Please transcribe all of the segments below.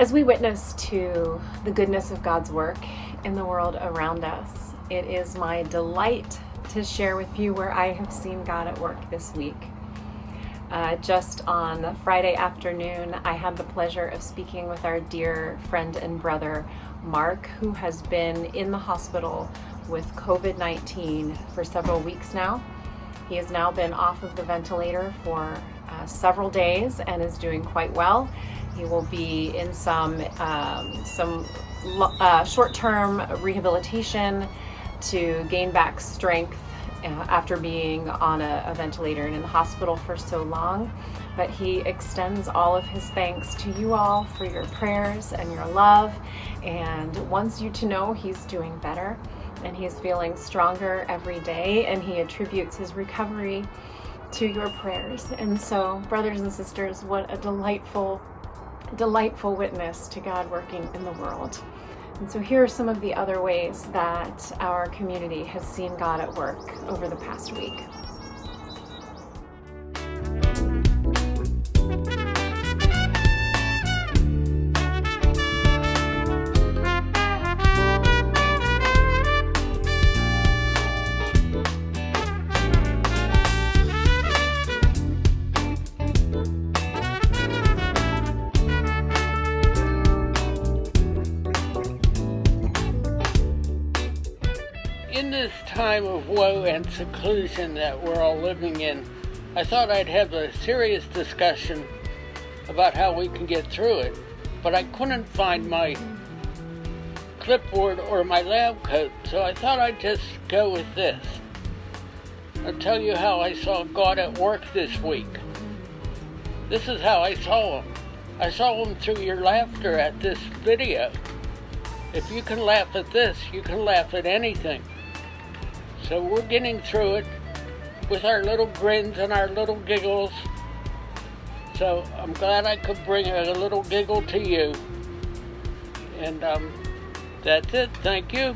As we witness to the goodness of God's work in the world around us, it is my delight to share with you where I have seen God at work this week. Just on Friday afternoon, I had the pleasure of speaking with our dear friend and brother, Mark, who has been in the hospital with COVID-19 for several weeks now. He has now been off of the ventilator for several days and is doing quite well. He will be in some short-term rehabilitation to gain back strength after being on a ventilator and in the hospital for so long. But he extends all of his thanks to you all for your prayers and your love, and wants you to know he's doing better and he's feeling stronger every day, and he attributes his recovery to your prayers. And so, brothers and sisters, what a delightful witness to God working in the world. And so here are some of the other ways that our community has seen God at work over the past week. In this time of woe and seclusion that we're all living in, I thought I'd have a serious discussion about how we can get through it, but I couldn't find my clipboard or my lab coat, so I thought I'd just go with this. I'll tell you how I saw God at work this week. This is how I saw Him. I saw Him through your laughter at this video. If you can laugh at this, you can laugh at anything. So we're getting through it with our little grins and our little giggles. So I'm glad I could bring a little giggle to you. And that's it. Thank you.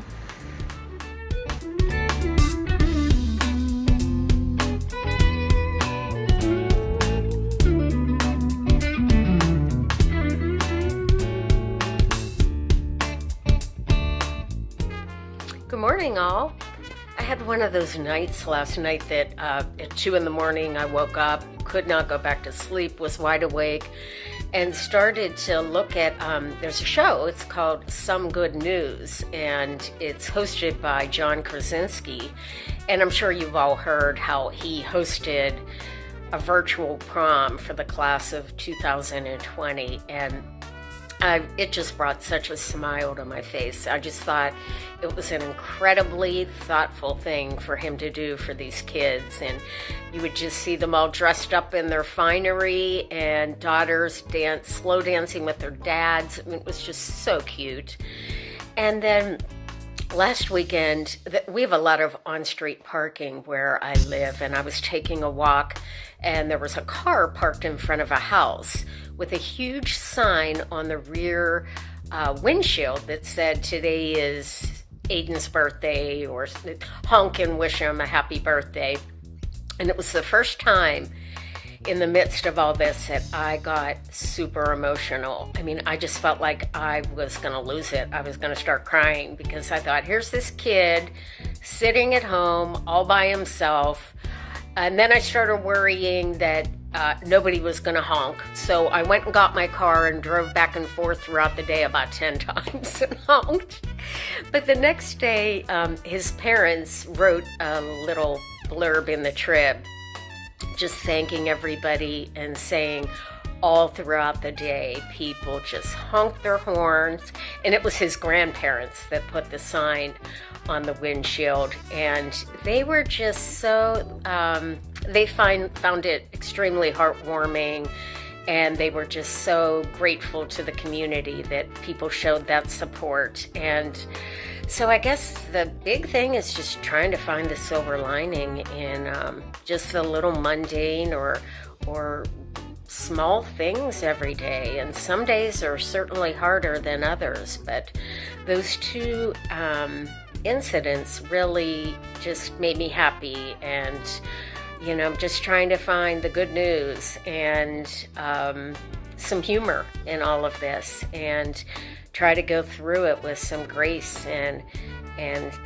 Good morning, all. I had one of those nights last night that at 2 a.m. I woke up, could not go back to sleep, was wide awake, and started to look at, there's a show, it's called Some Good News, and it's hosted by John Krasinski, and I'm sure you've all heard how he hosted a virtual prom for the class of 2020, and it just brought such a smile to my face. I just thought it was an incredibly thoughtful thing for him to do for these kids. And you would just see them all dressed up in their finery, and daughters slow dancing with their dads. I mean, it was just so cute. And then last weekend, we have a lot of on-street parking where I live, and I was taking a walk, and there was a car parked in front of a house with a huge sign on the rear windshield that said, "Today is Aiden's birthday," or honk and wish him a happy birthday. And it was the first time in the midst of all this that I got super emotional. I mean, I just felt like I was going to lose it. I was going to start crying, because I thought, here's this kid sitting at home all by himself. And then I started worrying that nobody was going to honk. So I went and got my car and drove back and forth throughout the day about 10 times and honked. But the next day, his parents wrote a little blurb in the Trib, just thanking everybody and saying all throughout the day, people just honked their horns. And it was his grandparents that put the sign on the windshield, and they were just so they found it extremely heartwarming, and they were just so grateful to the community that people showed that support. And so I guess the big thing is just trying to find the silver lining in just the little mundane or small things every day. And some days are certainly harder than others, but those two incidents really just made me happy. And I'm just trying to find the good news and some humor in all of this and try to go through it with some grace and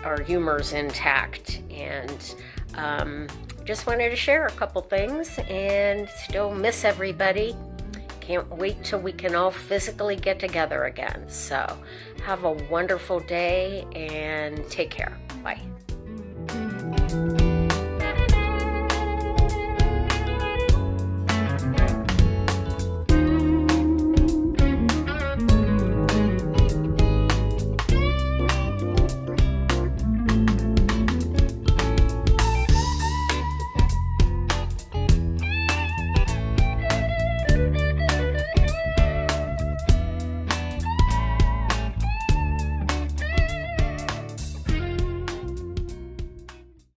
our humor's intact. And just wanted to share a couple things, and still miss everybody. Can't wait till we can all physically get together again. So have a wonderful day and take care. Bye.